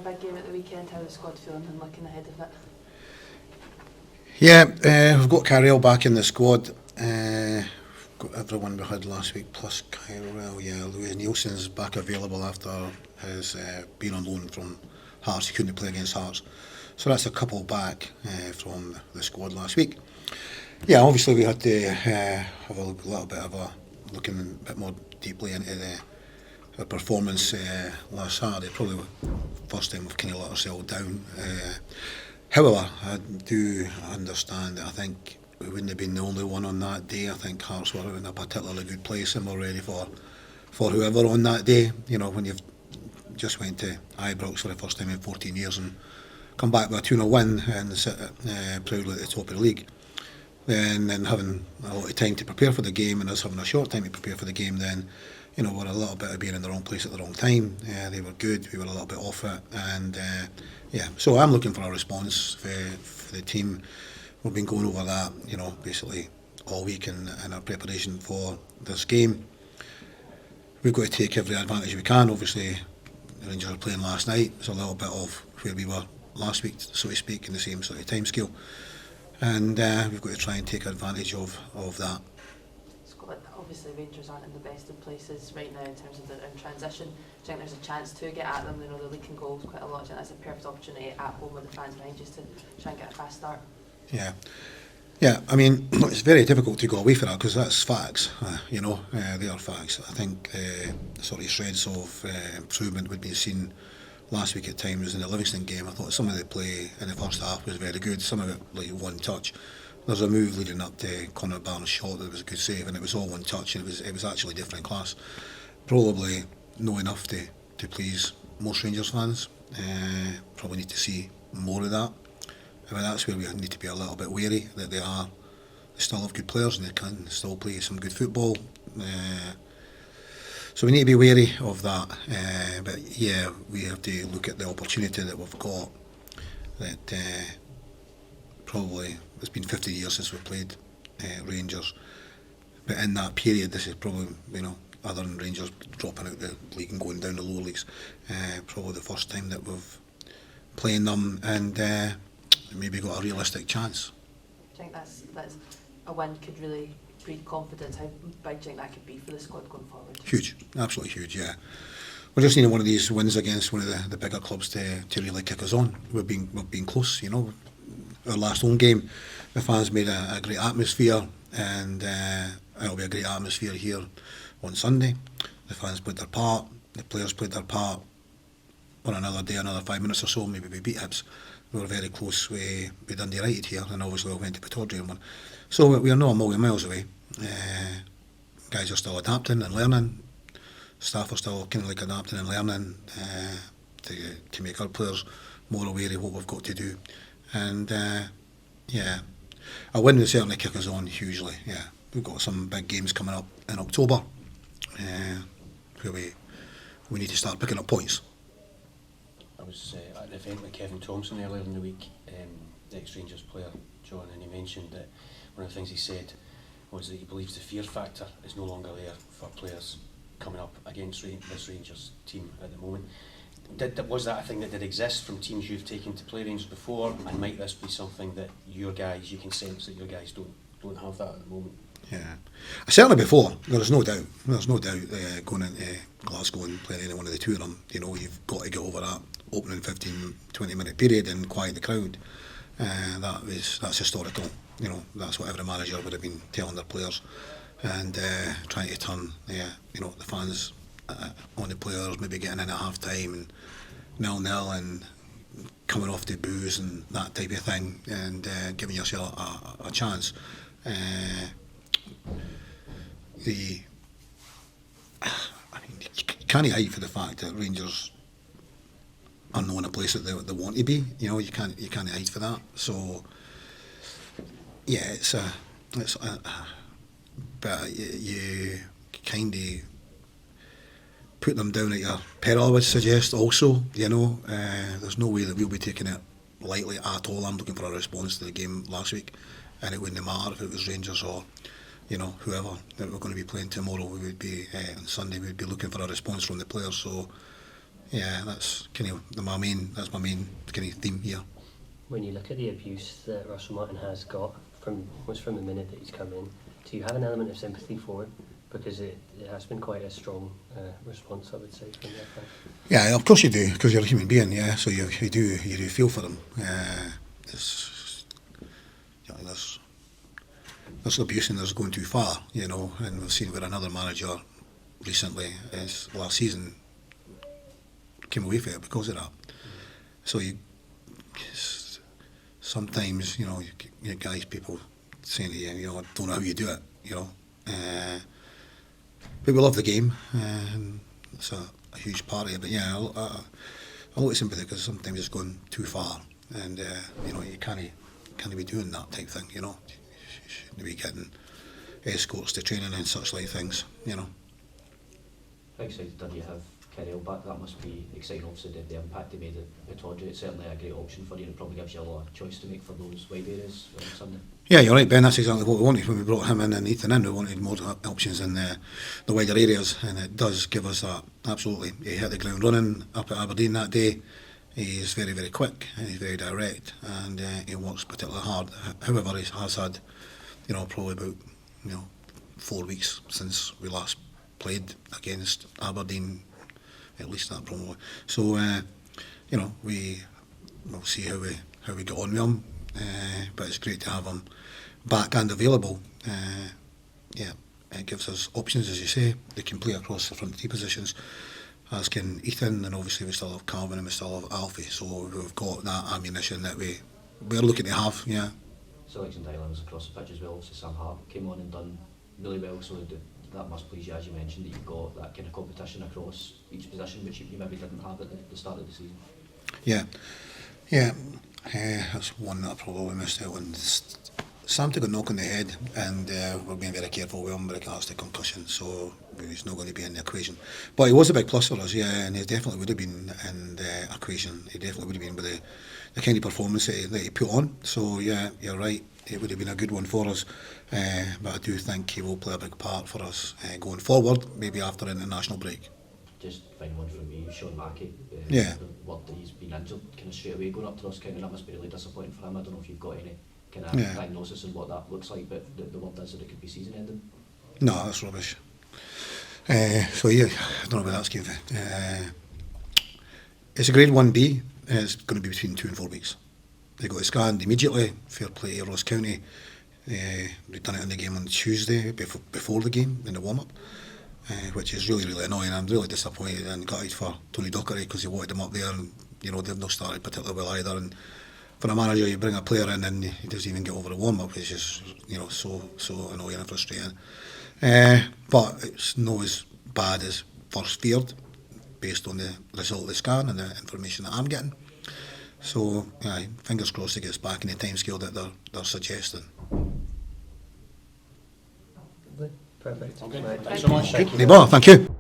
big game at the weekend. How is the squad feeling and looking ahead of it? Yeah, we've got Carriel back in the squad. Got everyone we had last week plus Carriel. Yeah, Louis Nielsen's back available after his being on loan from Hearts. He couldn't play against Hearts, so that's a couple back from the squad last week. Yeah, obviously we had to have a little bit of a looking a bit more deeply into the performance last Saturday. Probably the first time we've kind of let ourselves down. However, I do understand that I think we wouldn't have been the only one on that day. I think Hearts were in a particularly good place and were ready for whoever on that day. You know, when you've just went to Ibrox for the first time in 14 years and come back with a 2-0 win and sit proudly at the top of the league, then having a lot of time to prepare for the game and us having a short time to prepare for the game, then you know we're a little bit of being in the wrong place at the wrong time. They were good, we were a little bit off it, and yeah. So I'm looking for a response for the team. We've been going over that, you know, basically all week in our preparation for this game. We've got to take every advantage we can. Obviously, the Rangers were playing last night. It's a little bit of where we were last week, so to speak, in the same sort of time scale. And we've got to try and take advantage of that. Scott, obviously Rangers aren't in the best of places right now in terms of their in transition. Do you think there's a chance to get at them? You know, they're leaking goals quite a lot. Do you think that's a perfect opportunity at home with the fans behind just to try and get a fast start? Yeah. I mean, it's very difficult to go away from that because that's facts. You know, they are facts. I think sort of shreds of improvement would be seen last week at times in the Livingston game. I thought some of the play in the first half was very good. Some of it like one touch. There's a move leading up to Connor Barnes' shot that was a good save, and it was all one touch, and it was actually different class. Probably not enough to please most Rangers fans. Probably need to see more of that. I mean, that's where we need to be a little bit wary that they still have good players and they can still play some good football. So we need to be wary of that. But yeah, we have to look at the opportunity that we've got. That probably it's been 50 years since we've played Rangers, but in that period, this is probably, you know, other than Rangers dropping out the league and going down the lower leagues, probably the first time that we've playing them and maybe got a realistic chance. I think that's a win could really breed confidence. How big do you think that could be for the squad going forward? Huge, absolutely huge, yeah. We're just needing one of these wins against one of the bigger clubs to really kick us on. We've been close, you know. Our last home game, the fans made a great atmosphere, and it'll be a great atmosphere here on Sunday. The fans played their part, the players played their part. On another day, another 5 minutes or so, maybe we beat Hibs. We were very close with Dundee United here, and obviously we went to Pittodrie and won. So we are not a million miles away. Guys are still adapting and learning. Staff are still kind of like adapting and learning to make our players more aware of what we've got to do. And yeah, a win will certainly kick us on hugely. Yeah, we've got some big games coming up in October where we need to start picking up points. I was at an event with Kevin Thompson earlier in the week, the ex-Rangers player, John, and he mentioned that one of the things he said was that he believes the fear factor is no longer there for players coming up against this Rangers team at the moment. Was that a thing that did exist from teams you've taken to play Rangers before, and might this be something that you can sense that your guys don't have that at the moment? Yeah, certainly before, there's no doubt going into Glasgow and playing any one of the two of them, you know, you've got to get over that opening 15-20 minute period and quiet the crowd. That's historical, you know, that's what every manager would have been telling their players, and trying to turn you know, the fans on the players, maybe getting in at half time and 0-0 and coming off the boos and that type of thing, and giving yourself a chance. I mean, you can't hide for the fact that Rangers are not in a place that they want to be. You know, you can't hide for that. So yeah, but you kind of put them down at your peril, I would suggest. Also, you know, there's no way that we'll be taking it lightly at all. I'm looking for a response to the game last week, and it wouldn't matter if it was Rangers or, you know, whoever that we're going to be playing tomorrow. We would be on Sunday. We'd be looking for a response from the players. So yeah, that's kind of my main kind of theme here. When you look at the abuse that Russell Martin has got from the minute that he's come in, do you have an element of sympathy for him? Because it has been quite a strong response, I would say, from their fans. Yeah, of course you do, because you're a human being. Yeah, so you do feel for them. There's abuse and there's going too far, you know, and we've seen where another manager recently, last season, came away from it because of that. So sometimes, you know, you guys, people saying to you, you know, I don't know how you do it, you know. But we love the game, and it's a huge part of it. But yeah, I look at sympathy because sometimes it's gone too far, and you know, you can't be doing that type thing, you know. You shouldn't be getting escorts to training and such like things, you know. How excited are you to have Peril back? That must be exciting, obviously, the impact he made at Docherty. It's certainly a great option for you, and it probably gives you a lot of choice to make for those wide areas on Sunday. Yeah, you're right, Ben. That's exactly what we wanted when we brought him in and Ethan in. We wanted more options in the wider areas, and it does give us that. Absolutely. He hit the ground running up at Aberdeen that day. He's very, very quick, and he's very direct, and he works particularly hard. However, he has had, you know, probably about 4 weeks since we last played against Aberdeen, at least that probably. So, you know, we'll see how we get on with him. But it's great to have him back and available. Yeah, it gives us options, as you say. They can play across the front three positions, as can Ethan, and obviously we still have Calvin and we still have Alfie. So we've got that ammunition that we're looking to have. Yeah. Selection dilemmas across the pitch as well. Obviously, Sam Hart came on and done really well. So that must please you, as you mentioned, that you've got that kind of competition across each position, which you maybe didn't have at the start of the season. Yeah. That's one that I probably missed out on. Sam took a knock on the head, and we're being very careful with him with regards to concussion, so he's not going to be in the equation. But he was a big plus for us, yeah, and he definitely would have been in the equation. He definitely would have been with the kind of performance that he put on. So yeah, you're right, it would have been a good one for us. But I do think he will play a big part for us going forward, maybe after an international break. Just final one from me, Sean Mackey. Yeah. The word that he's been injured kind of straight away going up to Ross County, that must be really disappointing for him. I don't know if you've got any kind of diagnosis on what that looks like, but the word is that it could be season ending. No, that's rubbish. So yeah, I don't know where that's came from. It's a grade 1B, and it's going to be between 2 and 4 weeks. They got it scanned immediately. Fair play to Ross County. We've done it in the game on Tuesday before the game in the warm-up. Which is really, really annoying. I'm really disappointed and gutted for Tony Docherty because he wanted him up there, and you know they've not started particularly well either. And for a manager, you bring a player in and he doesn't even get over the warm up, which is so annoying and frustrating. But it's not as bad as first feared, based on the result of the scan and the information that I'm getting. So fingers crossed he gets back in the timescale that they're suggesting. Perfect. Okay. Right. Thanks so much. Thank you.